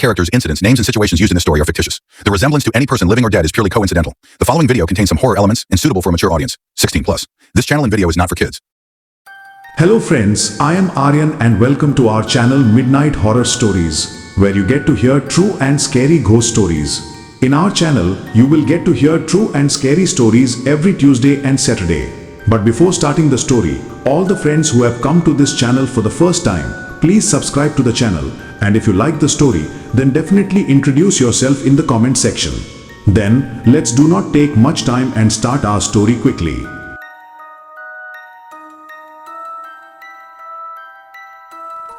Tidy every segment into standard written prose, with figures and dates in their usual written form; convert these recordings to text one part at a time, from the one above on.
characters, incidents, names, and situations used in this story are fictitious. The resemblance to any person living or dead is purely coincidental. The following video contains some horror elements and suitable for a mature audience, 16 plus. This channel and video is not for kids. Hello friends, I am Aryan and welcome to our channel Midnight Horror Stories, where you get to hear true and scary ghost stories. In our channel, you will get to hear true and scary stories every Tuesday and Saturday. But before starting the story, all the friends who have come to this channel for the first time, please subscribe to the channel, and if you like the story, then definitely introduce yourself in the comment section. Then, let's do not take much time and start our story quickly.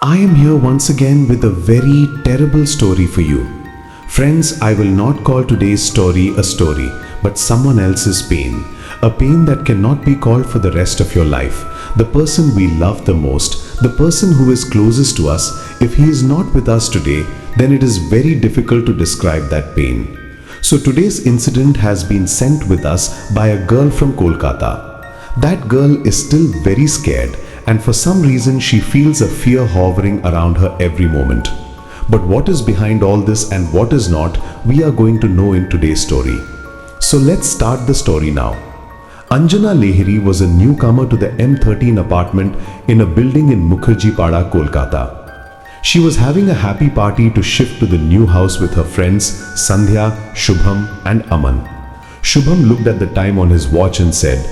I am here once again with a very terrible story for you. Friends, I will not call today's story a story, but someone else's pain. A pain that cannot be called for the rest of your life. The person we love the most, the person who is closest to us, if he is not with us today, then it is very difficult to describe that pain. So today's incident has been sent with us by a girl from Kolkata. That girl is still very scared, and for some reason she feels a fear hovering around her every moment. But what is behind all this and what is not, we are going to know in today's story. So let's start the story now. Anjana Lahiri was a newcomer to the M13 apartment in a building in Mukherjee Pada, Kolkata. She was having a happy party to shift to the new house with her friends Sandhya, Shubham and Aman. Shubham looked at the time on his watch and said,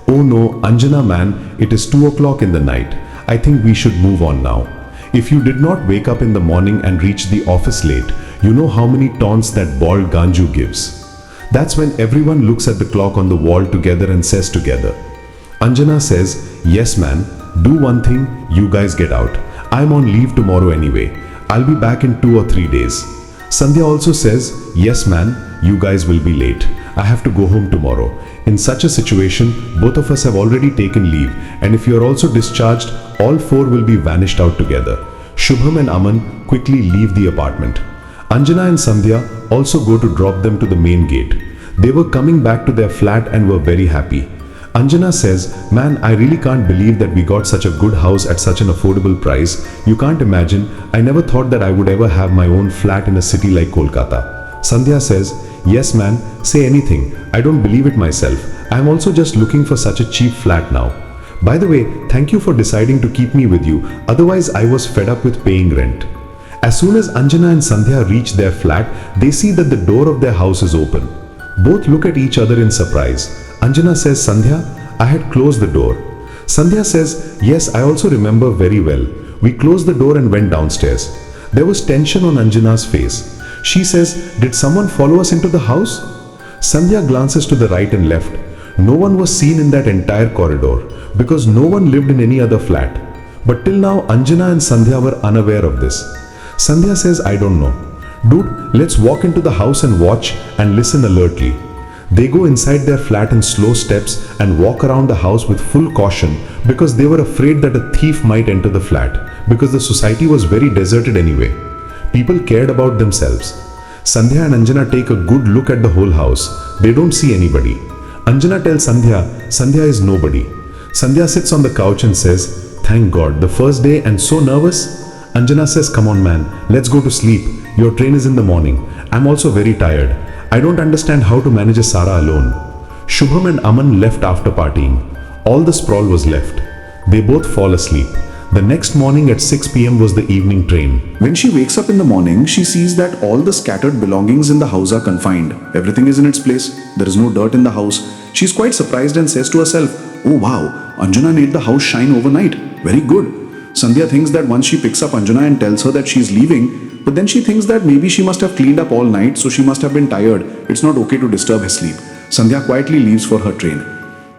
"Oh no, Anjana man, it is 2 o'clock in the night. I think we should move on now. If you did not wake up in the morning and reach the office late, you know how many taunts that bald Ganju gives." That's when everyone looks at the clock on the wall together and says together. Anjana says, "Yes man, do one thing, you guys get out. I'm on leave tomorrow anyway. I'll be back in 2 or 3 days. Sandhya also says, "Yes man, you guys will be late. I have to go home tomorrow." In such a situation, both of us have already taken leave, and if you are also discharged, all four will be vanished out together. Shubham and Aman quickly leave the apartment. Anjana and Sandhya also go to drop them to the main gate. They were coming back to their flat and were very happy. Anjana says, "Man, I really can't believe that we got such a good house at such an affordable price. You can't imagine, I never thought that I would ever have my own flat in a city like Kolkata." Sandhya says, "Yes man, say anything. I don't believe it myself. I am also just looking for such a cheap flat now. By the way, thank you for deciding to keep me with you. Otherwise, I was fed up with paying rent." As soon as Anjana and Sandhya reach their flat, they see that the door of their house is open. Both look at each other in surprise. Anjana says, "Sandhya, I had closed the door." Sandhya says, "Yes, I also remember very well. We closed the door and went downstairs." There was tension on Anjana's face. She says, "Did someone follow us into the house?" Sandhya glances to the right and left. No one was seen in that entire corridor because no one lived in any other flat. But till now, Anjana and Sandhya were unaware of this. Sandhya says, "I don't know. Dude, let's walk into the house and watch and listen alertly." They go inside their flat in slow steps and walk around the house with full caution because they were afraid that a thief might enter the flat because the society was very deserted anyway. People cared about themselves. Sandhya and Anjana take a good look at the whole house. They don't see anybody. Anjana tells Sandhya, "Sandhya is nobody." Sandhya sits on the couch and says, "Thank God, the first day and so nervous." Anjana says, "Come on man, let's go to sleep. Your train is in the morning. I'm also very tired. I don't understand how to manage a Sara alone." Shubham and Aman left after partying. All the sprawl was left. They both fall asleep. The next morning at 6 p.m. was the evening train. When she wakes up in the morning, she sees that all the scattered belongings in the house are confined. Everything is in its place. There is no dirt in the house. She's quite surprised and says to herself, "Oh wow, Anjana made the house shine overnight. Very good." Sandhya thinks that once she picks up Anjana and tells her that she's leaving, but then she thinks that maybe she must have cleaned up all night, so she must have been tired. It's not okay to disturb her sleep. Sandhya quietly leaves for her train.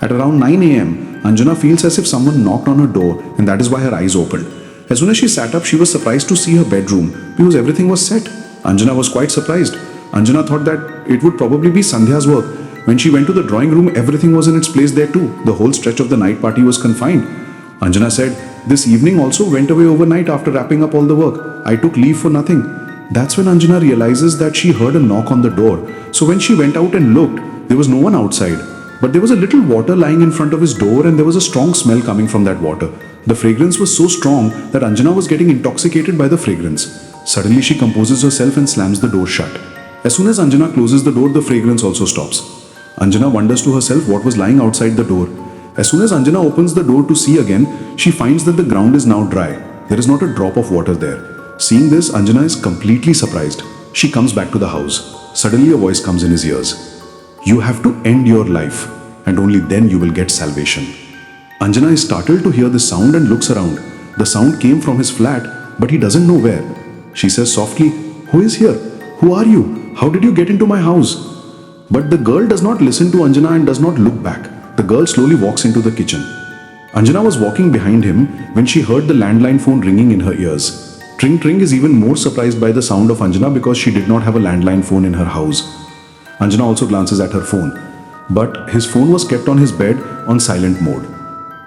At around 9 a.m., Anjana feels as if someone knocked on her door, and that is why her eyes opened. As soon as she sat up, she was surprised to see her bedroom because everything was set. Anjana was quite surprised. Anjana thought that it would probably be Sandhya's work. When she went to the drawing room, everything was in its place there too. The whole stretch of the night party was confined. Anjana said, "This evening also went away overnight after wrapping up all the work. I took leave for nothing." That's when Anjana realizes that she heard a knock on the door. So when she went out and looked, there was no one outside. But there was a little water lying in front of his door and there was a strong smell coming from that water. The fragrance was so strong that Anjana was getting intoxicated by the fragrance. Suddenly she composes herself and slams the door shut. As soon as Anjana closes the door, the fragrance also stops. Anjana wonders to herself what was lying outside the door. As soon as Anjana opens the door to see again, she finds that the ground is now dry. There is not a drop of water there. Seeing this, Anjana is completely surprised. She comes back to the house. Suddenly a voice comes in his ears. You have to end your life, and only then you will get salvation. Anjana is startled to hear this sound and looks around. The sound came from his flat, but he doesn't know where. She says softly, Who is here? Who are you? How did you get into my house? But the girl does not listen to Anjana and does not look back. The girl slowly walks into the kitchen. Anjana was walking behind him when she heard the landline phone ringing in her ears. Tring Tring is even more surprised by the sound of Anjana because she did not have a landline phone in her house. Anjana also glances at her phone, but his phone was kept on his bed on silent mode.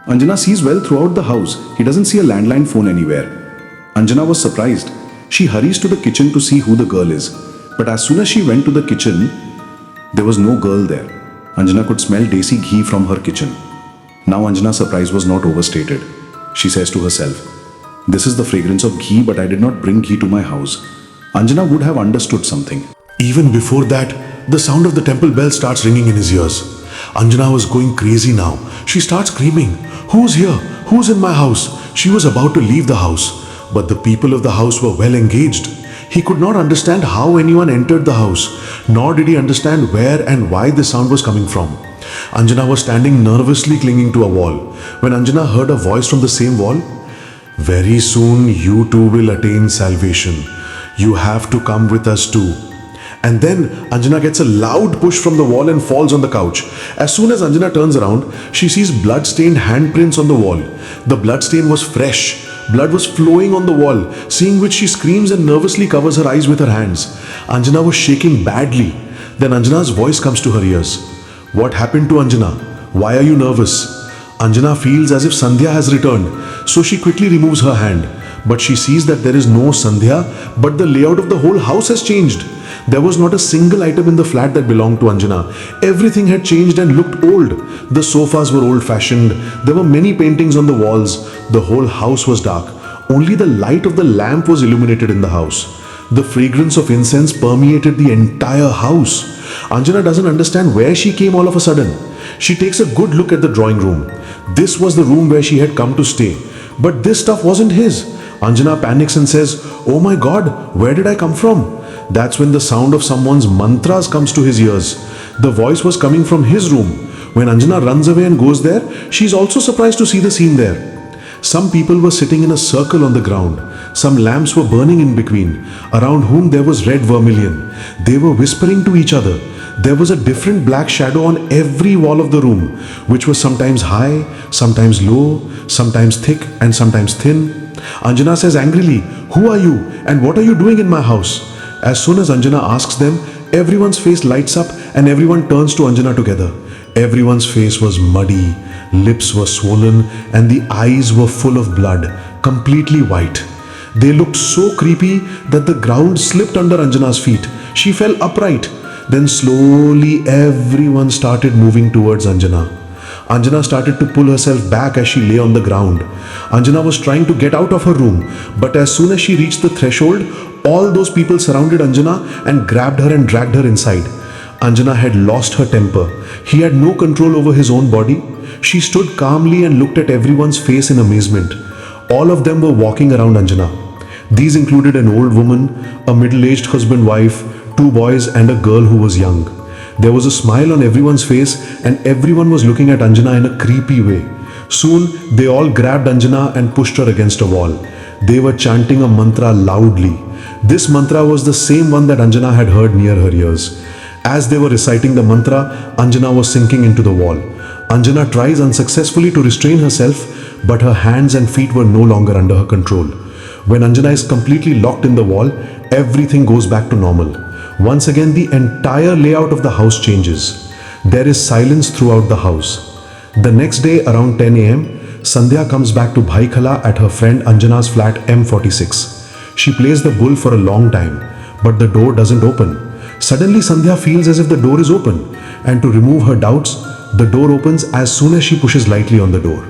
Anjana sees well throughout the house. He doesn't see a landline phone anywhere. Anjana was surprised. She hurries to the kitchen to see who the girl is. But as soon as she went to the kitchen, there was no girl there. Anjana could smell desi ghee from her kitchen. Now Anjana's surprise was not overstated. She says to herself, This is the fragrance of ghee, but I did not bring ghee to my house. Anjana would have understood something. Even before that, the sound of the temple bell starts ringing in his ears. Anjana was going crazy now. She starts screaming, Who's here? Who's in my house? She was about to leave the house, but the people of the house were well engaged. He could not understand how anyone entered the house, nor did he understand where and why the sound was coming from. Anjana was standing nervously clinging to a wall when Anjana heard a voice from the same wall. Very soon you too will attain salvation. You have to come with us too. And then Anjana gets a loud push from the wall and falls on the couch. As soon as Anjana turns around, she sees blood-stained handprints on the wall. The blood stain was fresh. Blood was flowing on the wall, seeing which she screams and nervously covers her eyes with her hands. Anjana was shaking badly. Then Anjana's voice comes to her ears. What happened to Anjana? Why are you nervous? Anjana feels as if Sandhya has returned, so she quickly removes her hand. But she sees that there is no Sandhya, but the layout of the whole house has changed. There was not a single item in the flat that belonged to Anjana. Everything had changed and looked old. The sofas were old-fashioned. There were many paintings on the walls. The whole house was dark. Only the light of the lamp was illuminated in the house. The fragrance of incense permeated the entire house. Anjana doesn't understand where she came all of a sudden. She takes a good look at the drawing room. This was the room where she had come to stay. But this stuff wasn't his. Anjana panics and says, Oh my God, where did I come from? That's when the sound of someone's mantras comes to his ears. The voice was coming from his room. When Anjana runs away and goes there, she's also surprised to see the scene there. Some people were sitting in a circle on the ground. Some lamps were burning in between, around whom there was red vermilion. They were whispering to each other. There was a different black shadow on every wall of the room, which was sometimes high, sometimes low, sometimes thick and sometimes thin. Anjana says angrily, Who are you and what are you doing in my house? As soon as Anjana asks them, everyone's face lights up and everyone turns to Anjana together. Everyone's face was muddy, lips were swollen and the eyes were full of blood, completely white. They looked so creepy that the ground slipped under Anjana's feet. She fell upright. Then slowly everyone started moving towards Anjana. Anjana started to pull herself back as she lay on the ground. Anjana was trying to get out of her room, but as soon as she reached the threshold, all those people surrounded Anjana and grabbed her and dragged her inside. Anjana had lost her temper. He had no control over his own body. She stood calmly and looked at everyone's face in amazement. All of them were walking around Anjana. These included an old woman, a middle-aged husband-wife, 2 boys and a girl who was young. There was a smile on everyone's face and everyone was looking at Anjana in a creepy way. Soon, they all grabbed Anjana and pushed her against a wall. They were chanting a mantra loudly. This mantra was the same one that Anjana had heard near her ears. As they were reciting the mantra, Anjana was sinking into the wall. Anjana tries unsuccessfully to restrain herself, but her hands and feet were no longer under her control. When Anjana is completely locked in the wall, everything goes back to normal. Once again, the entire layout of the house changes. There is silence throughout the house. The next day, around 10 a.m., Sandhya comes back to Bhaikhala at her friend Anjana's flat M46. She plays the bull for a long time, but the door doesn't open. Suddenly, Sandhya feels as if the door is open, and to remove her doubts, the door opens as soon as she pushes lightly on the door.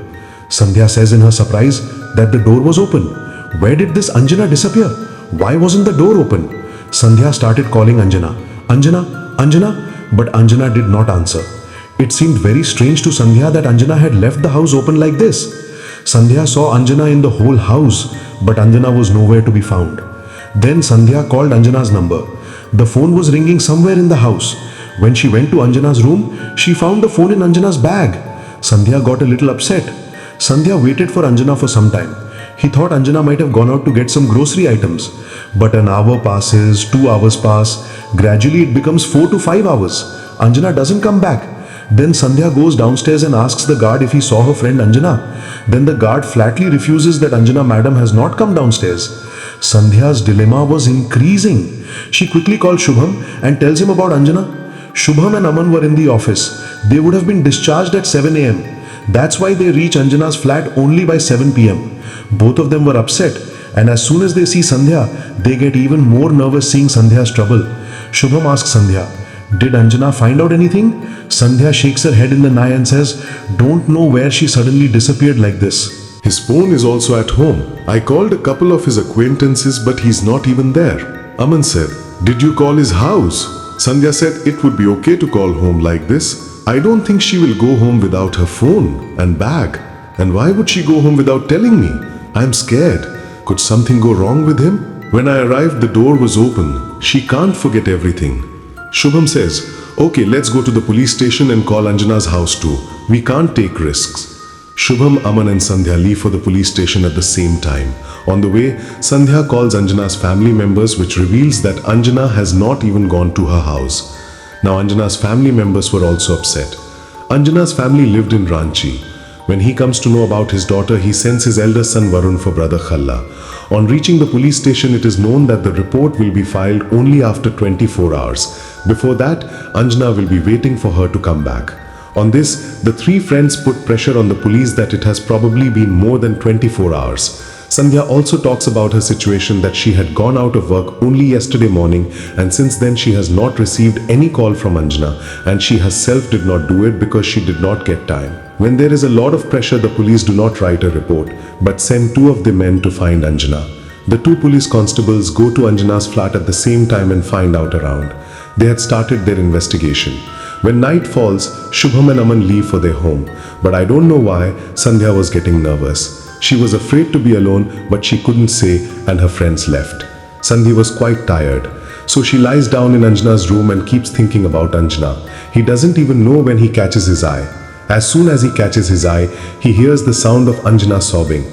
Sandhya says in her surprise that the door was open. Where did this Anjana disappear? Why wasn't the door open? Sandhya started calling Anjana. Anjana, Anjana, but Anjana did not answer. It seemed very strange to Sandhya that Anjana had left the house open like this. Sandhya saw Anjana in the whole house, but Anjana was nowhere to be found. Then Sandhya called Anjana's number. The phone was ringing somewhere in the house. When she went to Anjana's room, she found the phone in Anjana's bag. Sandhya got a little upset. Sandhya waited for Anjana for some time. He thought Anjana might have gone out to get some grocery items. But an hour passes, 2 hours pass. Gradually it becomes 4 to 5 hours. Anjana doesn't come back. Then Sandhya goes downstairs and asks the guard if he saw her friend Anjana. Then the guard flatly refuses that Anjana madam has not come downstairs. Sandhya's dilemma was increasing. She quickly calls Shubham and tells him about Anjana. Shubham and Aman were in the office. They would have been discharged at 7 a.m. That's why they reach Anjana's flat only by 7 p.m. Both of them were upset, and as soon as they see Sandhya, they get even more nervous seeing Sandhya's trouble. Shubham asks Sandhya, "Did Anjana find out anything?" Sandhya shakes her head in the night and says, "Don't know where she suddenly disappeared like this." His phone is also at home. I called a couple of his acquaintances, but he's not even there. Aman said, "Did you call his house?" Sandhya said it would be okay to call home like this. I don't think she will go home without her phone and bag. And why would she go home without telling me? I'm scared. Could something go wrong with him? When I arrived, the door was open. She can't forget everything. Shubham says, "Okay, let's go to the police station and call Anjana's house too. We can't take risks." Shubham, Aman and Sandhya leave for the police station at the same time. On the way, Sandhya calls Anjana's family members, which reveals that Anjana has not even gone to her house. Now Anjana's family members were also upset. Anjana's family lived in Ranchi. When he comes to know about his daughter, he sends his elder son Varun for brother Khalla. On reaching the police station, it is known that the report will be filed only after 24 hours. Before that, Anjana will be waiting for her to come back. On this, the three friends put pressure on the police that it has probably been more than 24 hours. Sandhya also talks about her situation, that she had gone out of work only yesterday morning, and since then she has not received any call from Anjana, and she herself did not do it because she did not get time. When there is a lot of pressure, the police do not write a report, but send 2 of the men to find Anjana. The 2 police constables go to Anjana's flat at the same time and find out around. They had started their investigation. When night falls, Shubham and Aman leave for their home, but I don't know why Sandhya was getting nervous. She was afraid to be alone, but she couldn't say, and her friends left. Sandhya was quite tired, so she lies down in Anjana's room and keeps thinking about Anjana. He doesn't even know when he catches his eye. As soon as he catches his eye, he hears the sound of Anjana sobbing.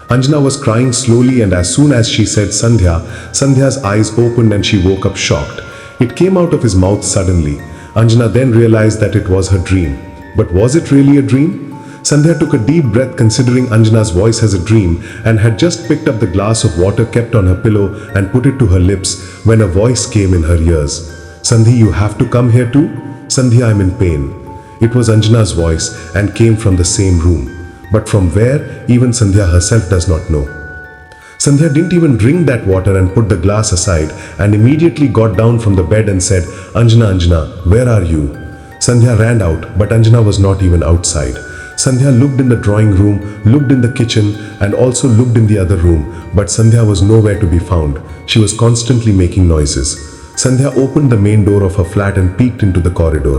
Anjana was crying slowly, and as soon as she said Sandhya, Sandhya's eyes opened and she woke up shocked. It came out of his mouth suddenly. Anjana then realized that it was her dream. But was it really a dream? Sandhya took a deep breath, considering Anjana's voice as a dream, and had just picked up the glass of water kept on her pillow and put it to her lips when a voice came in her ears. "Sandhi, you have to come here too? Sandhya, I'm in pain." It was Anjana's voice and came from the same room. But from where, even Sandhya herself does not know. Sandhya didn't even drink that water and put the glass aside, and immediately got down from the bed and said, "Anjana, Anjana, where are you?" Sandhya ran out, but Anjana was not even outside. Sandhya looked in the drawing room, looked in the kitchen, and also looked in the other room, but Sandhya was nowhere to be found. She was constantly making noises. Sandhya opened the main door of her flat and peeked into the corridor,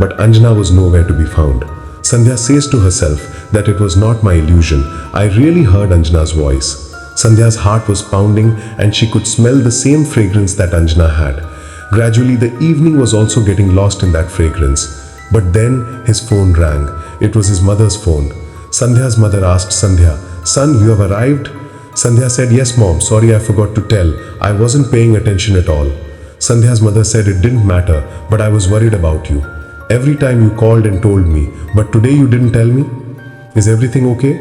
but Anjana was nowhere to be found. Sandhya says to herself that it was not my illusion. I really heard Anjana's voice. Sandhya's heart was pounding, and she could smell the same fragrance that Anjana had. Gradually, the evening was also getting lost in that fragrance. But then his phone rang. It was his mother's phone. Sandhya's mother asked Sandhya, "Son, you have arrived?" Sandhya said, "Yes, Mom. Sorry, I forgot to tell. I wasn't paying attention at all." Sandhya's mother said it didn't matter, but I was worried about you. Every time you called and told me, but today you didn't tell me. Is everything okay?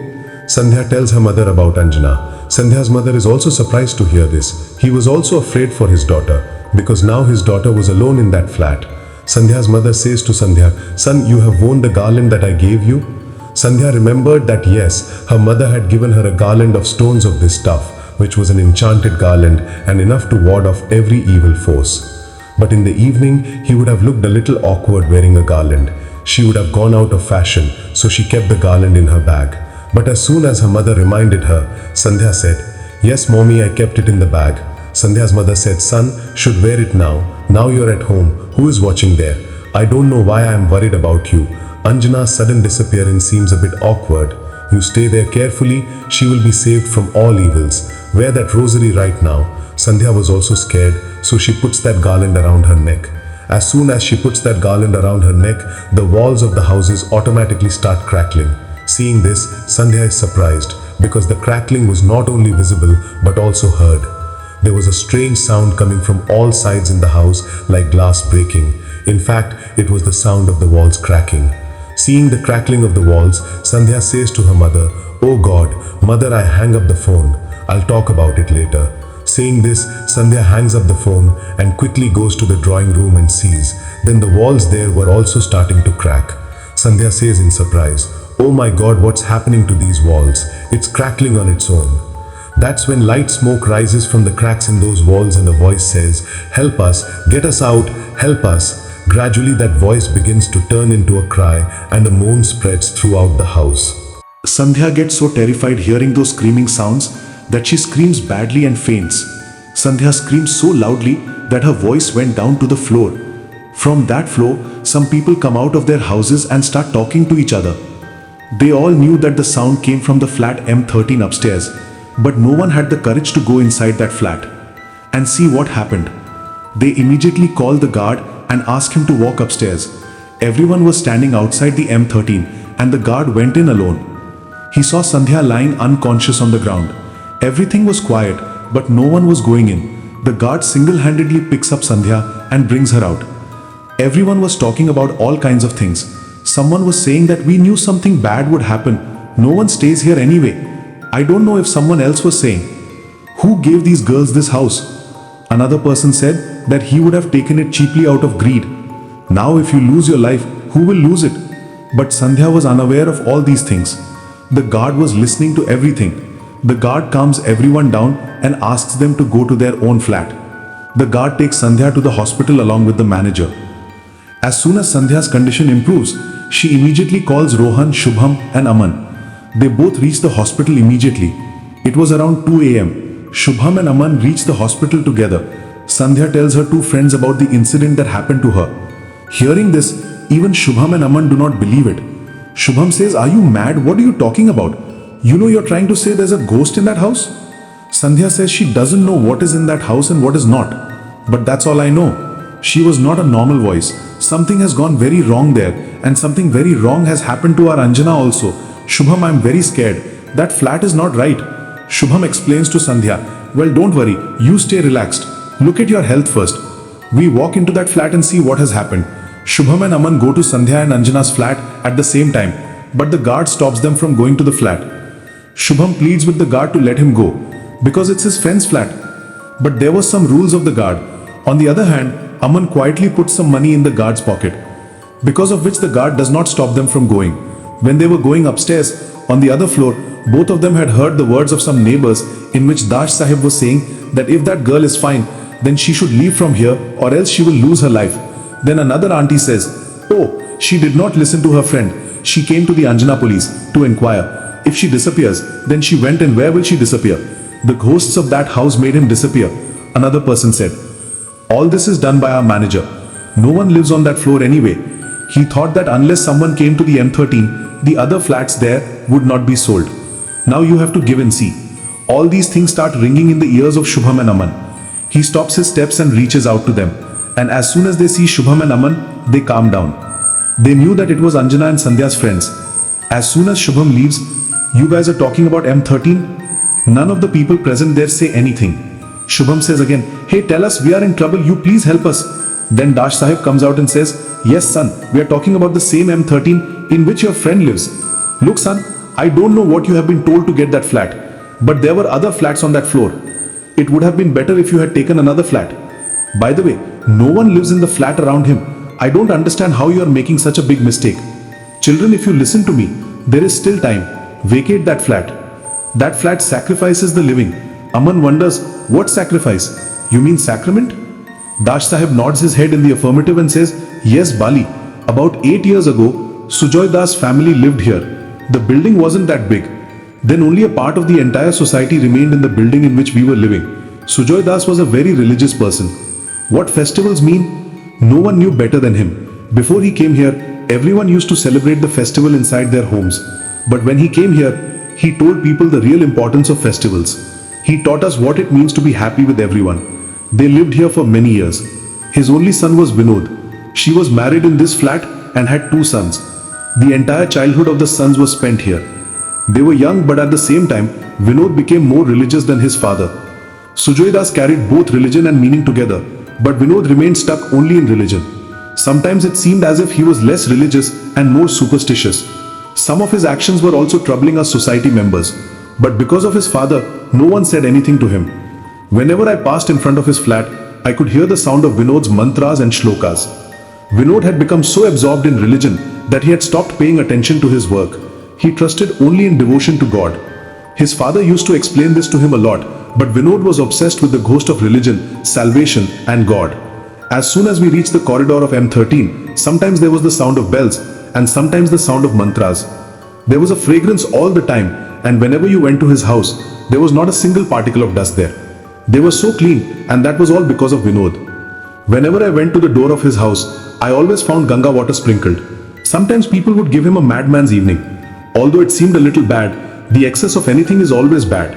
Sandhya tells her mother about Anjana. Sandhya's mother is also surprised to hear this. He was also afraid for his daughter, because now his daughter was alone in that flat. Sandhya's mother says to Sandhya, "Son, you have worn the garland that I gave you?" Sandhya remembered that yes, her mother had given her a garland of stones of this stuff, which was an enchanted garland and enough to ward off every evil force. But in the evening, he would have looked a little awkward wearing a garland. She would have gone out of fashion, so she kept the garland in her bag. But as soon as her mother reminded her, Sandhya said, "Yes, Mommy, I kept it in the bag." Sandhya's mother said, "Son, should wear it now. Now you're at home. Who is watching there? I don't know why I am worried about you." Anjana's sudden disappearance seems a bit awkward. You stay there carefully. She will be saved from all evils. Wear that rosary right now. Sandhya was also scared, so she puts that garland around her neck. As soon as she puts that garland around her neck, the walls of the houses automatically start crackling. Seeing this, Sandhya is surprised because the crackling was not only visible but also heard. There was a strange sound coming from all sides in the house, like glass breaking. In fact, it was the sound of the walls cracking. Seeing the crackling of the walls, Sandhya says to her mother, "Oh God, mother, I hang up the phone. I'll talk about it later." Saying this, Sandhya hangs up the phone and quickly goes to the drawing room and sees. Then the walls there were also starting to crack. Sandhya says in surprise, "Oh my God, what's happening to these walls? It's crackling on its own." That's when light smoke rises from the cracks in those walls and a voice says, "Help us, get us out, help us." Gradually that voice begins to turn into a cry and a moan spreads throughout the house. Sandhya gets so terrified hearing those screaming sounds that she screams badly and faints. Sandhya screams so loudly that her voice went down to the floor. From that floor, some people come out of their houses and start talking to each other. They all knew that the sound came from the flat M13 upstairs, but no one had the courage to go inside that flat and see what happened. They immediately called the guard and asked him to walk upstairs. Everyone was standing outside the M13 and the guard went in alone. He saw Sandhya lying unconscious on the ground. Everything was quiet, but no one was going in. The guard single-handedly picks up Sandhya and brings her out. Everyone was talking about all kinds of things. Someone was saying that we knew something bad would happen. No one stays here anyway. I don't know if someone else was saying, "Who gave these girls this house?" Another person said that he would have taken it cheaply out of greed. Now if you lose your life, who will lose it? But Sandhya was unaware of all these things. The guard was listening to everything. The guard calms everyone down and asks them to go to their own flat. The guard takes Sandhya to the hospital along with the manager. As soon as Sandhya's condition improves, she immediately calls Rohan, Shubham and Aman. They both reach the hospital immediately. It was around 2 a.m. Shubham and Aman reach the hospital together. Sandhya tells her two friends about the incident that happened to her. Hearing this, even Shubham and Aman do not believe it. Shubham says, "Are you mad? What are you talking about? You know you're trying to say there's a ghost in that house?" Sandhya says she doesn't know what is in that house and what is not. But that's all I know. She was not a normal voice. Something has gone very wrong there, and something very wrong has happened to our Anjana also. Shubham, I'm very scared. That flat is not right. Shubham explains to Sandhya, "Well, don't worry. You stay relaxed. Look at your health first." We walk into that flat and see what has happened. Shubham and Aman go to Sandhya and Anjana's flat at the same time, but the guard stops them from going to the flat. Shubham pleads with the guard to let him go, because it's his friend's flat. But there were some rules of the guard. On the other hand, Aman quietly puts some money in the guard's pocket, because of which the guard does not stop them from going. When they were going upstairs, on the other floor, both of them had heard the words of some neighbors in which Dash Sahib was saying that if that girl is fine, then she should leave from here or else she will lose her life. Then another auntie says, "Oh, she did not listen to her friend. She came to the Anjana police to inquire. If she disappears, then she went, and where will she disappear? The ghosts of that house made him disappear," another person said. "All this is done by our manager. No one lives on that floor anyway. He thought that unless someone came to the M13, the other flats there would not be sold. Now you have to give and see." All these things start ringing in the ears of Shubham and Aman. He stops his steps and reaches out to them. And as soon as they see Shubham and Aman, they calm down. They knew that it was Anjana and Sandhya's friends. As soon as Shubham leaves, "You guys are talking about M13? None of the people present there say anything." Shubham says again, "Hey, tell us, we are in trouble, you please help us." Then Dash Sahib comes out and says, "Yes son, we are talking about the same M13 in which your friend lives. Look son, I don't know what you have been told to get that flat, but there were other flats on that floor. It would have been better if you had taken another flat. By the way, no one lives in the flat around him. I don't understand how you are making such a big mistake. Children, if you listen to me, there is still time. Vacate that flat. That flat sacrifices the living." Aman wonders, "What sacrifice? You mean sacrament?" Dash Sahib nods his head in the affirmative and says, "Yes, Bali. About 8 years ago, Sujoy Das family lived here. The building wasn't that big. Then only a part of the entire society remained in the building in which we were living. Sujoy Das was a very religious person. What festivals mean? No one knew better than him. Before he came here, everyone used to celebrate the festival inside their homes. But when he came here, he told people the real importance of festivals. He taught us what it means to be happy with everyone. They lived here for many years. His only son was Vinod. She was married in this flat and had 2 sons. The entire childhood of the sons was spent here. They were young, but at the same time, Vinod became more religious than his father. Sujoy Das carried both religion and meaning together, but Vinod remained stuck only in religion. Sometimes it seemed as if he was less religious and more superstitious. Some of his actions were also troubling us society members, but because of his father, no one said anything to him. Whenever I passed in front of his flat, I could hear the sound of Vinod's mantras and shlokas. Vinod had become so absorbed in religion that he had stopped paying attention to his work. He trusted only in devotion to God. His father used to explain this to him a lot, but Vinod was obsessed with the ghost of religion, salvation, and God. As soon as we reached the corridor of M13, sometimes there was the sound of bells, and sometimes the sound of mantras. There was a fragrance all the time, and whenever you went to his house, there was not a single particle of dust there. They were so clean, and that was all because of Vinod. Whenever I went to the door of his house, I always found Ganga water sprinkled. Sometimes people would give him a madman's evening. Although it seemed a little bad, the excess of anything is always bad.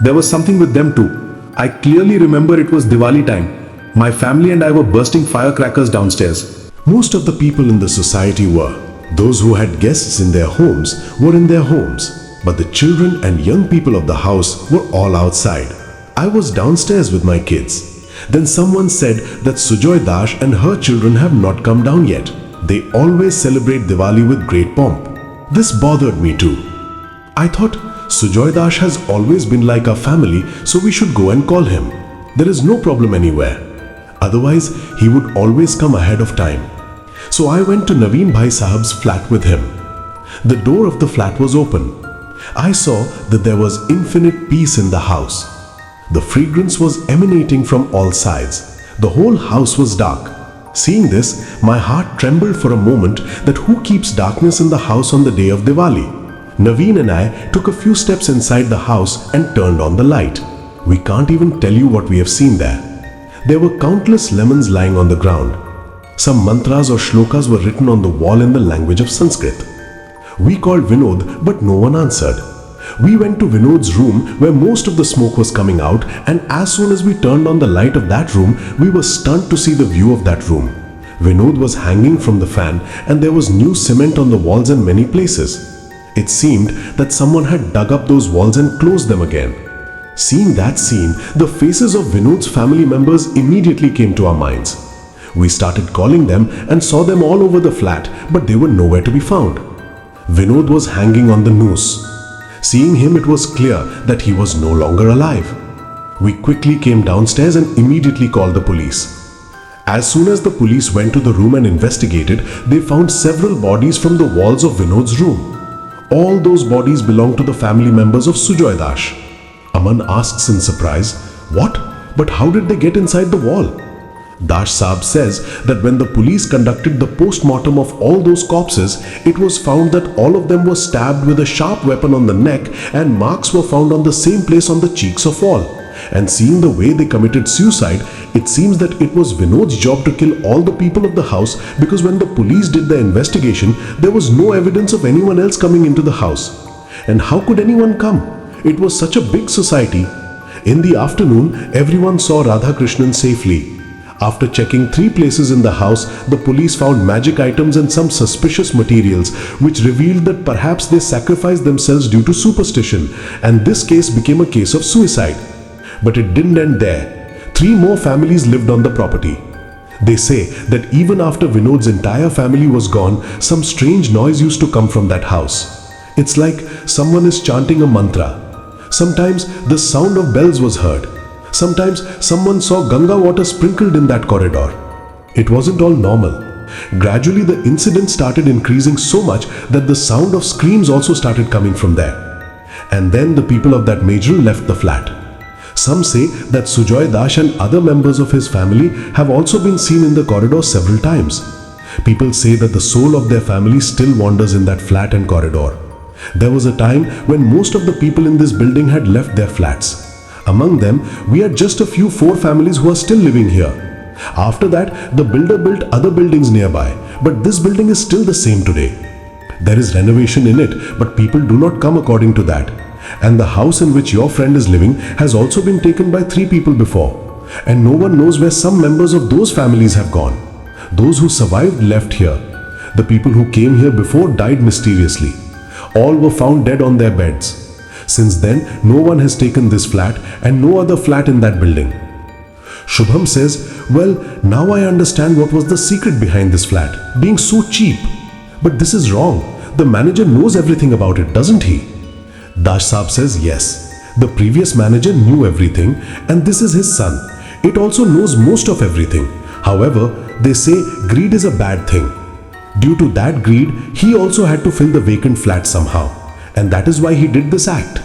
There was something with them too. I clearly remember it was Diwali time. My family and I were bursting firecrackers downstairs. Most of the people in the society were. Those who had guests in their homes were in their homes, but the children and young people of the house were all outside. I was downstairs with my kids. Then someone said that Sujoy Dash and her children have not come down yet. They always celebrate Diwali with great pomp. This bothered me too. I thought Sujoy Dash has always been like our family, so we should go and call him. There is no problem anywhere. Otherwise, he would always come ahead of time. So I went to Naveen Bhai Sahab's flat with him. The door of the flat was open. I saw that there was infinite peace in the house. The fragrance was emanating from all sides. The whole house was dark. Seeing this, my heart trembled for a moment that who keeps darkness in the house on the day of Diwali? Naveen and I took a few steps inside the house and turned on the light. We can't even tell you what we have seen there. There were countless lemons lying on the ground. Some mantras or shlokas were written on the wall in the language of Sanskrit. We called Vinod, but no one answered. We went to Vinod's room where most of the smoke was coming out, and as soon as we turned on the light of that room, we were stunned to see the view of that room. Vinod was hanging from the fan, and there was new cement on the walls in many places. It seemed that someone had dug up those walls and closed them again. Seeing that scene, the faces of Vinod's family members immediately came to our minds. We started calling them and saw them all over the flat, but they were nowhere to be found. Vinod was hanging on the noose. Seeing him, it was clear that he was no longer alive. We quickly came downstairs and immediately called the police. As soon as the police went to the room and investigated, they found several bodies from the walls of Vinod's room. All those bodies belonged to the family members of Sujoy Dash. Aman asks in surprise, "What? But how did they get inside the wall?" Dash Saab says that when the police conducted the post-mortem of all those corpses, it was found that all of them were stabbed with a sharp weapon on the neck, and marks were found on the same place on the cheeks of all. And seeing the way they committed suicide, it seems that it was Vinod's job to kill all the people of the house, because when the police did the investigation, there was no evidence of anyone else coming into the house. And how could anyone come? It was such a big society. In the afternoon, everyone saw Radhakrishnan safely. After checking 3 places in the house, the police found magic items and some suspicious materials, which revealed that perhaps they sacrificed themselves due to superstition, and this case became a case of suicide. But it didn't end there. 3 more families lived on the property. They say that even after Vinod's entire family was gone, some strange noise used to come from that house. It's like someone is chanting a mantra. Sometimes the sound of bells was heard. Sometimes someone saw Ganga water sprinkled in that corridor. It wasn't all normal. Gradually the incident started increasing so much that the sound of screams also started coming from there. And then the people of that major left the flat. Some say that Sujoy Dash and other members of his family have also been seen in the corridor several times. People say that the soul of their family still wanders in that flat and corridor. There was a time when most of the people in this building had left their flats. Among them, we are just a few 4 families who are still living here. After that, the builder built other buildings nearby, but this building is still the same today. There is renovation in it, but people do not come according to that. And the house in which your friend is living has also been taken by 3 people before. And no one knows where some members of those families have gone. Those who survived left here. The people who came here before died mysteriously. All were found dead on their beds. Since then, no one has taken this flat and no other flat in that building. Shubham says, well, now I understand what was the secret behind this flat, being so cheap. But this is wrong. The manager knows everything about it, doesn't he? Dash Saab says, yes. The previous manager knew everything and this is his son. It also knows most of everything. However, they say greed is a bad thing. Due to that greed, he also had to fill the vacant flat somehow. And that is why he did this act.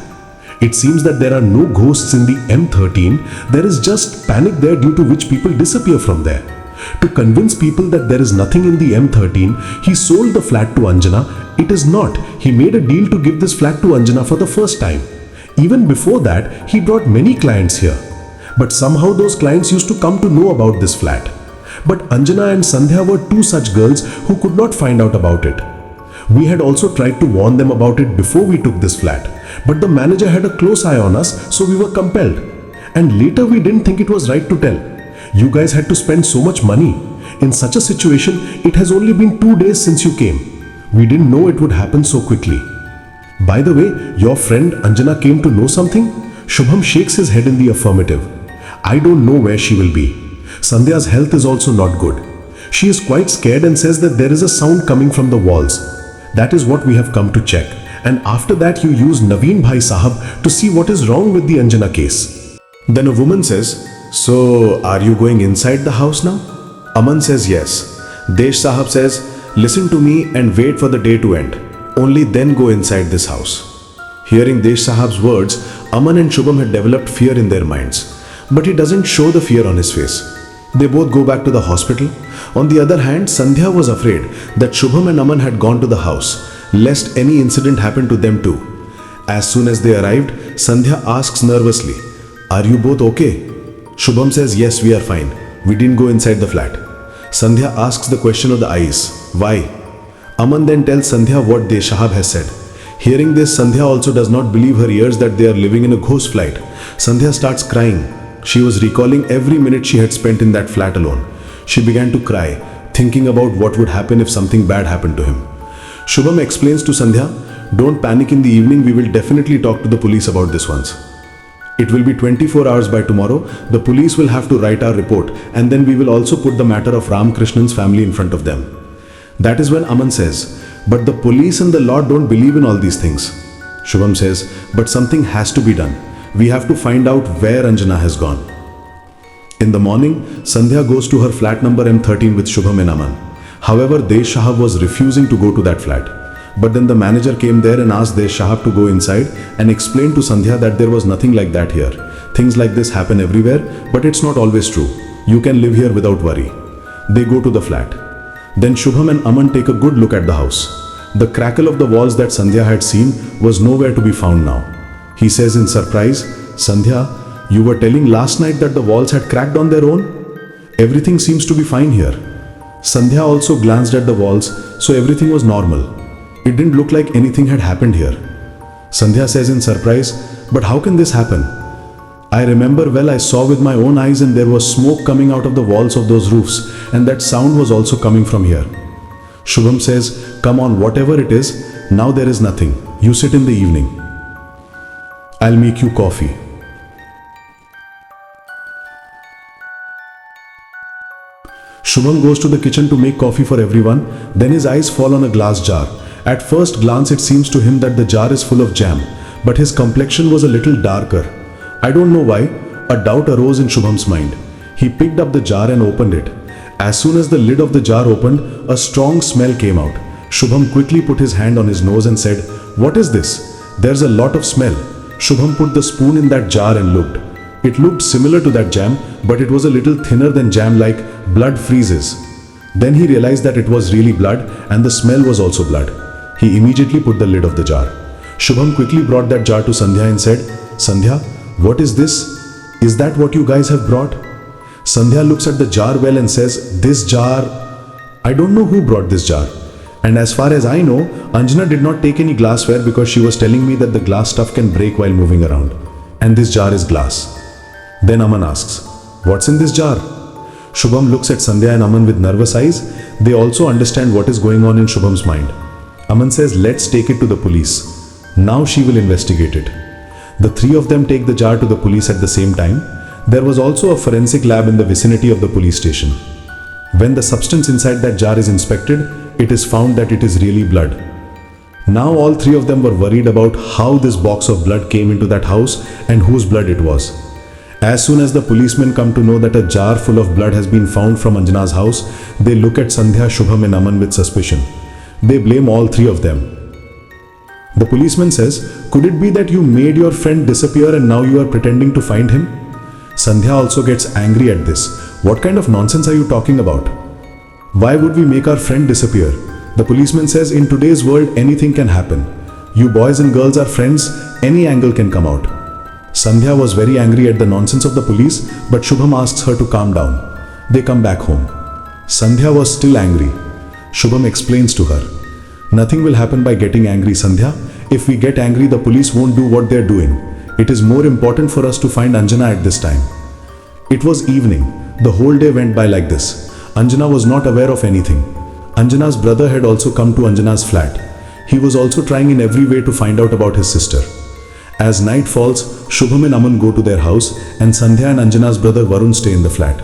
It seems that there are no ghosts in the M13, there is just panic there due to which people disappear from there. To convince people that there is nothing in the M13, he sold the flat to Anjana. It is not. He made a deal to give this flat to Anjana for the first time. Even before that, he brought many clients here. But somehow those clients used to come to know about this flat. But Anjana and Sandhya were 2 such girls who could not find out about it. We had also tried to warn them about it before we took this flat, but the manager had a close eye on us, so we were compelled. And later we didn't think it was right to tell. You guys had to spend so much money. In such a situation, it has only been 2 days since you came. We didn't know it would happen so quickly. By the way, your friend Anjana came to know something? Shubham shakes his head in the affirmative. I don't know where she will be. Sandhya's health is also not good. She is quite scared and says that there is a sound coming from the walls. That is what we have come to check. And after that you use Naveen Bhai Sahab to see what is wrong with the Anjana case. Then a woman says, so are you going inside the house now? Aman says yes. Desh Sahab says, listen to me and wait for the day to end. Only then go inside this house. Hearing Desh Sahab's words, Aman and Shubham had developed fear in their minds. But he doesn't show the fear on his face. They both go back to the hospital. On the other hand, Sandhya was afraid that Shubham and Aman had gone to the house, lest any incident happen to them too. As soon as they arrived, Sandhya asks nervously, are you both okay? Shubham says, yes, we are fine. We didn't go inside the flat. Sandhya asks the question of the eyes, why? Aman then tells Sandhya what Deshahab has said. Hearing this, Sandhya also does not believe her ears that they are living in a ghost flight. Sandhya starts crying. She was recalling every minute she had spent in that flat alone. She began to cry, thinking about what would happen if something bad happened to him. Shubham explains to Sandhya, don't panic in the evening, we will definitely talk to the police about this once. It will be 24 hours by tomorrow, the police will have to write our report and then we will also put the matter of Ram Krishnan's family in front of them. That is when Aman says, but the police and the law don't believe in all these things. Shubham says, but something has to be done. We have to find out where Anjana has gone. In the morning, Sandhya goes to her flat number M13 with Shubham and Aman. However, Desh Shahab was refusing to go to that flat. But then the manager came there and asked Desh Shahab to go inside and explained to Sandhya that there was nothing like that here. Things like this happen everywhere, but it's not always true. You can live here without worry. They go to the flat. Then Shubham and Aman take a good look at the house. The crackle of the walls that Sandhya had seen was nowhere to be found now. He says in surprise, Sandhya, you were telling last night that the walls had cracked on their own? Everything seems to be fine here. Sandhya also glanced at the walls, so everything was normal. It didn't look like anything had happened here. Sandhya says in surprise, but how can this happen? I remember well I saw with my own eyes and there was smoke coming out of the walls of those roofs and that sound was also coming from here. Shubham says, come on, whatever it is, now there is nothing. You sit in the evening. I'll make you coffee. Shubham goes to the kitchen to make coffee for everyone, then his eyes fall on a glass jar. At first glance it seems to him that the jar is full of jam, but his complexion was a little darker. I don't know why, a doubt arose in Shubham's mind. He picked up the jar and opened it. As soon as the lid of the jar opened, a strong smell came out. Shubham quickly put his hand on his nose and said, what is this? There's a lot of smell. Shubham put the spoon in that jar and looked. It looked similar to that jam, but it was a little thinner than jam, like blood freezes. Then he realized that it was really blood and the smell was also blood. He immediately put the lid of the jar. Shubham quickly brought that jar to Sandhya and said, Sandhya, What is this? Is that what you guys have brought? Sandhya looks at the jar well and says, this jar, I don't know who brought this jar. And as far as I know, Anjana did not take any glassware because she was telling me that the glass stuff can break while moving around. And this jar is glass. Then Aman asks, what's in this jar? Shubham looks at Sandhya and Aman with nervous eyes. They also understand what is going on in Shubham's mind. Aman says, let's take it to the police. Now she will investigate it. The three of them take the jar to the police at the same time. There was also a forensic lab in the vicinity of the police station. When the substance inside that jar is inspected, it is found that it is really blood. Now all three of them were worried about how this box of blood came into that house and whose blood it was. As soon as the policemen come to know that a jar full of blood has been found from Anjana's house, they look at Sandhya, Shubham and Aman with suspicion. They blame all three of them. The policeman says, could it be that you made your friend disappear and now you are pretending to find him? Sandhya also gets angry at this. What kind of nonsense are you talking about? Why would we make our friend disappear? The policeman says, in today's world anything can happen. You boys and girls are friends, any angle can come out. Sandhya was very angry at the nonsense of the police, but Shubham asks her to calm down. They come back home. Sandhya was still angry. Shubham explains to her, nothing will happen by getting angry, Sandhya. If we get angry, the police won't do what they're doing. It is more important for us to find Anjana at this time. It was evening. The whole day went by like this. Anjana was not aware of anything. Anjana's brother had also come to Anjana's flat. He was also trying in every way to find out about his sister. As night falls, Shubham and Aman go to their house and Sandhya and Anjana's brother Varun stay in the flat.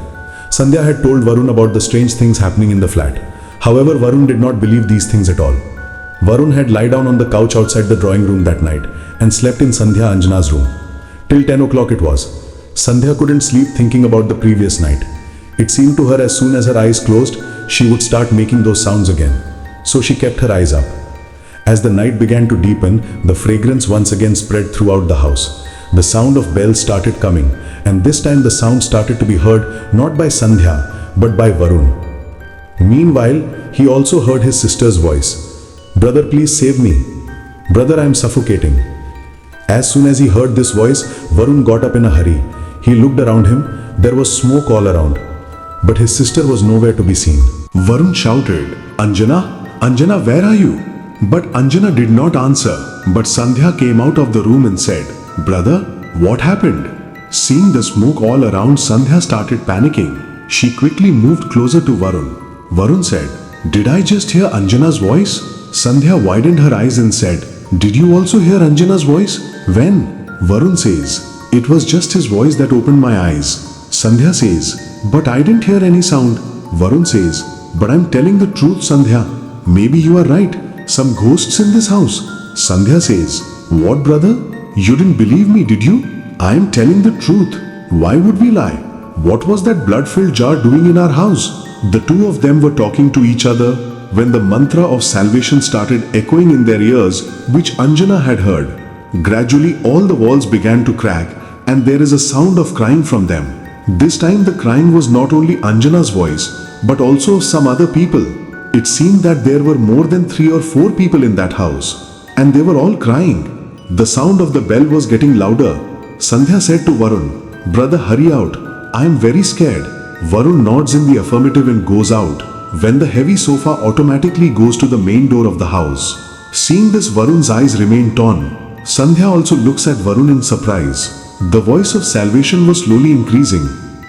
Sandhya had told Varun about the strange things happening in the flat. However, Varun did not believe these things at all. Varun had lie down on the couch outside the drawing room that night and slept in Sandhya Anjana's room. Till 10 o'clock it was. Sandhya couldn't sleep thinking about the previous night. It seemed to her as soon as her eyes closed, she would start making those sounds again. So she kept her eyes up. As the night began to deepen, the fragrance once again spread throughout the house. The sound of bells started coming, and this time the sound started to be heard not by Sandhya, but by Varun. Meanwhile, he also heard his sister's voice. Brother, please save me. Brother, I am suffocating. As soon as he heard this voice, Varun got up in a hurry. He looked around him. There was smoke all around. But his sister was nowhere to be seen. Varun shouted, Anjana, Anjana, where are you? But Anjana did not answer. But Sandhya came out of the room and said, Brother, what happened? Seeing the smoke all around, Sandhya started panicking. She quickly moved closer to Varun. Varun said, Did I just hear Anjana's voice? Sandhya widened her eyes and said, Did you also hear Anjana's voice? When? Varun says, It was just his voice that opened my eyes. Sandhya says, But I didn't hear any sound. Varun says, But I'm telling the truth, Sandhya. Maybe you are right. Some ghosts in this house. Sandhya says, What, brother? You didn't believe me, did you? I am telling the truth. Why would we lie? What was that blood-filled jar doing in our house? The two of them were talking to each other when the mantra of salvation started echoing in their ears, which Anjana had heard. Gradually, all the walls began to crack, and there is a sound of crying from them. This time, the crying was not only Anjana's voice, but also of some other people. It seemed that there were more than 3 or 4 people in that house, and they were all crying. The sound of the bell was getting louder. Sandhya said to Varun, Brother, hurry out. I am very scared. Varun nods in the affirmative and goes out. When the heavy sofa automatically goes to the main door of the house. Seeing this, Varun's eyes remain torn. Sandhya also looks at Varun in surprise. The voice of salvation was slowly increasing.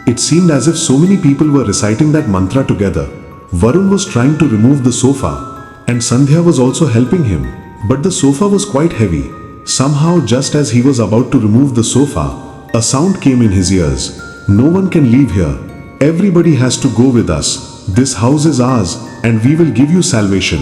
It seemed as if so many people were reciting that mantra together. Varun was trying to remove the sofa, and Sandhya was also helping him. But the sofa was quite heavy. Somehow, just as he was about to remove the sofa, a sound came in his ears. No one can leave here. Everybody has to go with us. This house is ours, and we will give you salvation.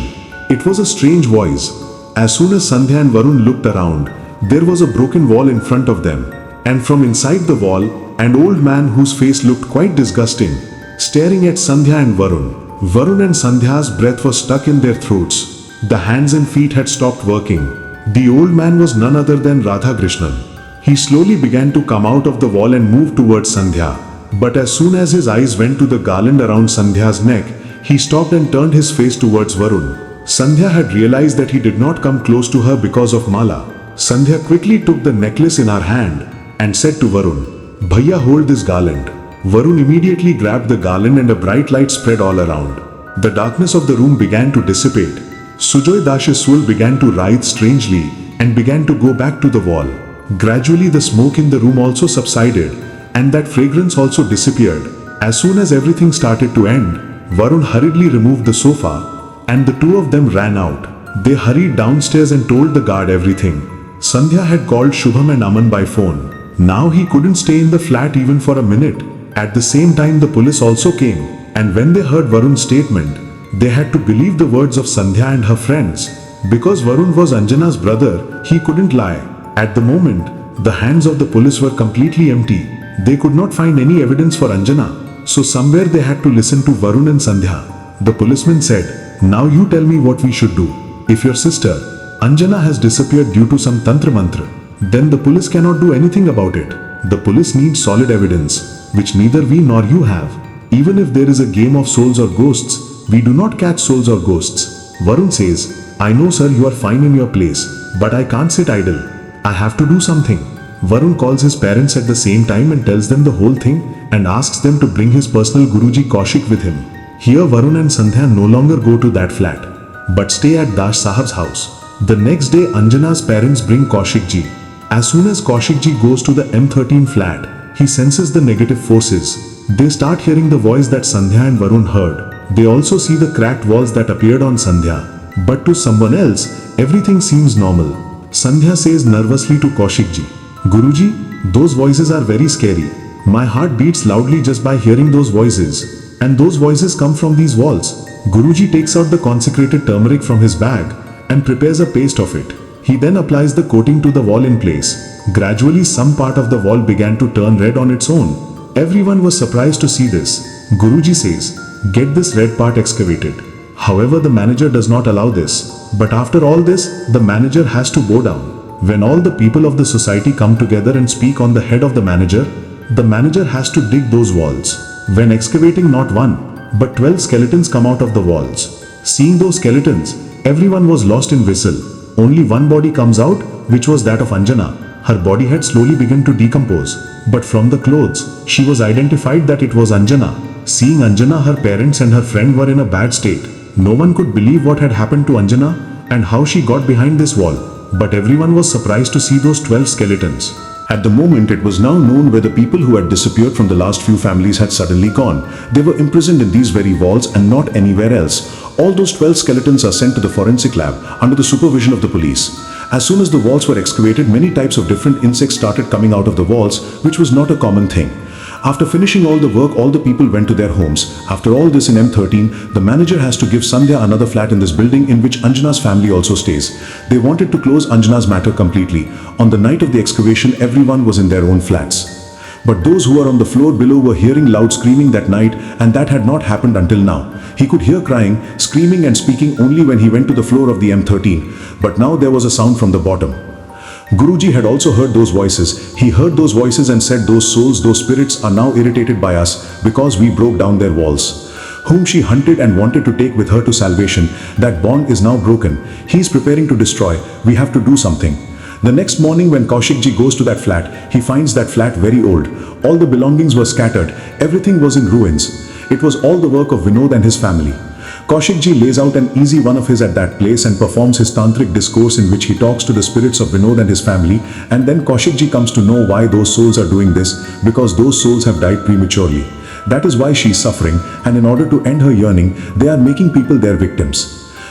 It was a strange voice. As soon as Sandhya and Varun looked around, there was a broken wall in front of them. And from inside the wall, an old man whose face looked quite disgusting, staring at Sandhya and Varun. Varun and Sandhya's breath was stuck in their throats. The hands and feet had stopped working. The old man was none other than Radha Krishnan. He slowly began to come out of the wall and move towards Sandhya. But as soon as his eyes went to the garland around Sandhya's neck, he stopped and turned his face towards Varun. Sandhya had realized that he did not come close to her because of Mala. Sandhya quickly took the necklace in her hand and said to Varun, "Bhaiya, hold this garland." Varun immediately grabbed the garland and a bright light spread all around. The darkness of the room began to dissipate. Sujoy Dash's soul began to writhe strangely and began to go back to the wall. Gradually the smoke in the room also subsided and that fragrance also disappeared. As soon as everything started to end, Varun hurriedly removed the sofa and the two of them ran out. They hurried downstairs and told the guard everything. Sandhya had called Shubham and Aman by phone. Now he couldn't stay in the flat even for a minute. At the same time the police also came, and when they heard Varun's statement, they had to believe the words of Sandhya and her friends. Because Varun was Anjana's brother, he couldn't lie. At the moment, the hands of the police were completely empty. They could not find any evidence for Anjana. So somewhere they had to listen to Varun and Sandhya. The policeman said, "Now you tell me what we should do. If your sister, Anjana, has disappeared due to some tantra mantra, then the police cannot do anything about it. The police needs solid evidence, which neither we nor you have. Even if there is a game of souls or ghosts, we do not catch souls or ghosts." Varun says, "I know sir, you are fine in your place, but I can't sit idle. I have to do something." Varun calls his parents at the same time and tells them the whole thing and asks them to bring his personal Guruji Kaushik with him. Here Varun and Sandhya no longer go to that flat, but stay at Dash Sahab's house. The next day Anjana's parents bring Kaushik ji. As soon as Kaushik ji goes to the M13 flat, he senses the negative forces. They start hearing the voice that Sandhya and Varun heard. They also see the cracked walls that appeared on Sandhya. But to someone else, everything seems normal. Sandhya says nervously to Kaushik ji, "Guruji, those voices are very scary. My heart beats loudly just by hearing those voices. And those voices come from these walls." Guruji takes out the consecrated turmeric from his bag and prepares a paste of it. He then applies the coating to the wall in place. Gradually some part of the wall began to turn red on its own. Everyone was surprised to see this. Guruji says, "Get this red part excavated." However, the manager does not allow this. But after all this, the manager has to bow down. When all the people of the society come together and speak on the head of the manager has to dig those walls. When excavating, not one, but 12 skeletons come out of the walls. Seeing those skeletons, everyone was lost in whistle. Only one body comes out, which was that of Anjana. Her body had slowly begun to decompose, but from the clothes, she was identified that it was Anjana. Seeing Anjana, her parents and her friend were in a bad state. No one could believe what had happened to Anjana and how she got behind this wall. But everyone was surprised to see those 12 skeletons. At the moment, it was now known where the people who had disappeared from the last few families had suddenly gone. They were imprisoned in these very walls and not anywhere else. All those 12 skeletons are sent to the forensic lab under the supervision of the police. As soon as the walls were excavated, many types of different insects started coming out of the walls, which was not a common thing. After finishing all the work, all the people went to their homes. After all this in M13, the manager has to give Sandhya another flat in this building in which Anjana's family also stays. They wanted to close Anjana's matter completely. On the night of the excavation, everyone was in their own flats. But those who were on the floor below were hearing loud screaming that night, and that had not happened until now. He could hear crying, screaming and speaking only when he went to the floor of the M13, but now there was a sound from the bottom. Guruji had also heard those voices. He heard those voices and said, "Those souls, those spirits are now irritated by us because we broke down their walls." Whom she hunted and wanted to take with her to salvation, that bond is now broken. He is preparing to destroy. We have to do something. The next morning when Kaushik ji goes to that flat, he finds that flat very old. All the belongings were scattered. Everything was in ruins. It was all the work of Vinod and his family. Kaushik ji lays out an easy one of his at that place and performs his tantric discourse in which he talks to the spirits of Vinod and his family, and then Kaushik ji comes to know why those souls are doing this, because those souls have died prematurely. That is why she is suffering, and in order to end her yearning, they are making people their victims.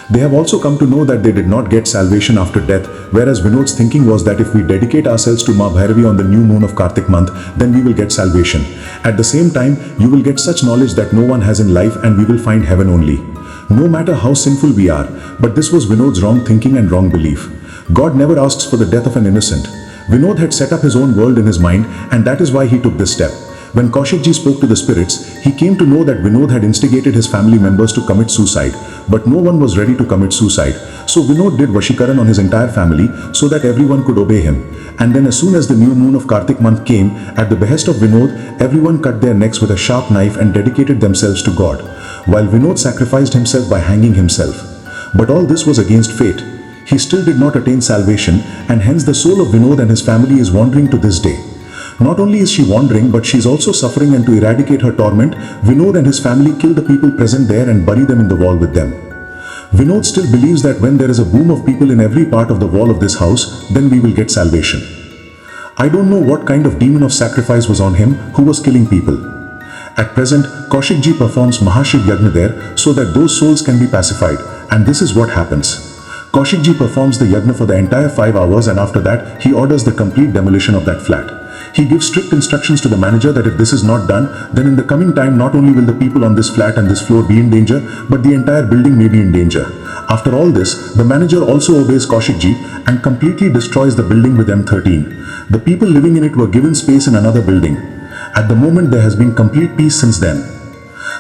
They have also come to know that they did not get salvation after death, whereas Vinod's thinking was that if we dedicate ourselves to Ma Bhairavi on the new moon of Kartik month, then we will get salvation. At the same time, you will get such knowledge that no one has in life, and we will find heaven only. No matter how sinful we are, but this was Vinod's wrong thinking and wrong belief. God never asks for the death of an innocent. Vinod had set up his own world in his mind, and that is why he took this step. When Kaushik ji spoke to the spirits, he came to know that Vinod had instigated his family members to commit suicide, but no one was ready to commit suicide. So Vinod did Vashikaran on his entire family so that everyone could obey him. And then as soon as the new moon of Kartik month came, at the behest of Vinod, everyone cut their necks with a sharp knife and dedicated themselves to God, while Vinod sacrificed himself by hanging himself. But all this was against fate. He still did not attain salvation, and hence the soul of Vinod and his family is wandering to this day. Not only is she wandering, but she's also suffering, and to eradicate her torment, Vinod and his family kill the people present there and bury them in the wall with them. Vinod still believes that when there is a boom of people in every part of the wall of this house, then we will get salvation. I don't know what kind of demon of sacrifice was on him who was killing people. At present, Kaushikji performs Mahashiv Yagna there so that those souls can be pacified, and this is what happens. Kaushikji performs the Yagna for the entire 5 hours, and after that, he orders the complete demolition of that flat. He gives strict instructions to the manager that if this is not done, then in the coming time not only will the people on this flat and this floor be in danger, but the entire building may be in danger. After all this, the manager also obeys Kaushikji and completely destroys the building with M13. The people living in it were given space in another building. At the moment, there has been complete peace since then.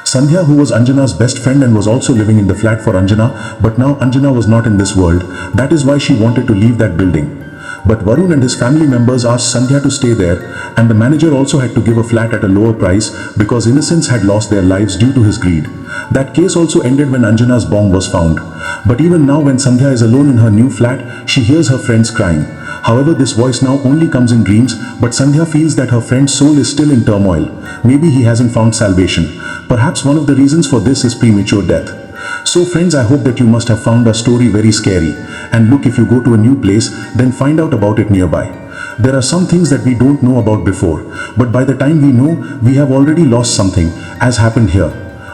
Sandhya, who was Anjana's best friend and was also living in the flat for Anjana, but now Anjana was not in this world. That is why she wanted to leave that building. But Varun and his family members asked Sandhya to stay there, and the manager also had to give a flat at a lower price because innocents had lost their lives due to his greed. That case also ended when Anjana's bomb was found. But even now, when Sandhya is alone in her new flat, she hears her friends crying. However, this voice now only comes in dreams, but Sandhya feels that her friend's soul is still in turmoil. Maybe he hasn't found salvation. Perhaps one of the reasons for this is premature death. So friends, I hope that you must have found our story very scary. And look, if you go to a new place, then find out about it nearby. There are some things that we don't know about before, but by the time we know, we have already lost something, as happened here.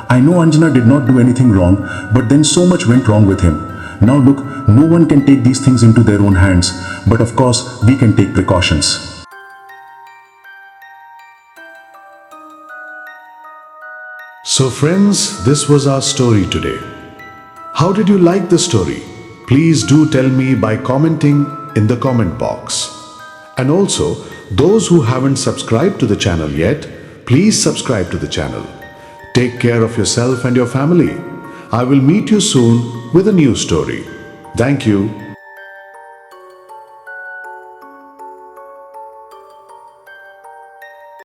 I know Anjana did not do anything wrong, but then so much went wrong with him. Now look, no one can take these things into their own hands, but of course, we can take precautions. So friends, this was our story today. How did you like the story? Please do tell me by commenting in the comment box. And also, those who haven't subscribed to the channel yet, please subscribe to the channel. Take care of yourself and your family. I will meet you soon with a new story. Thank you.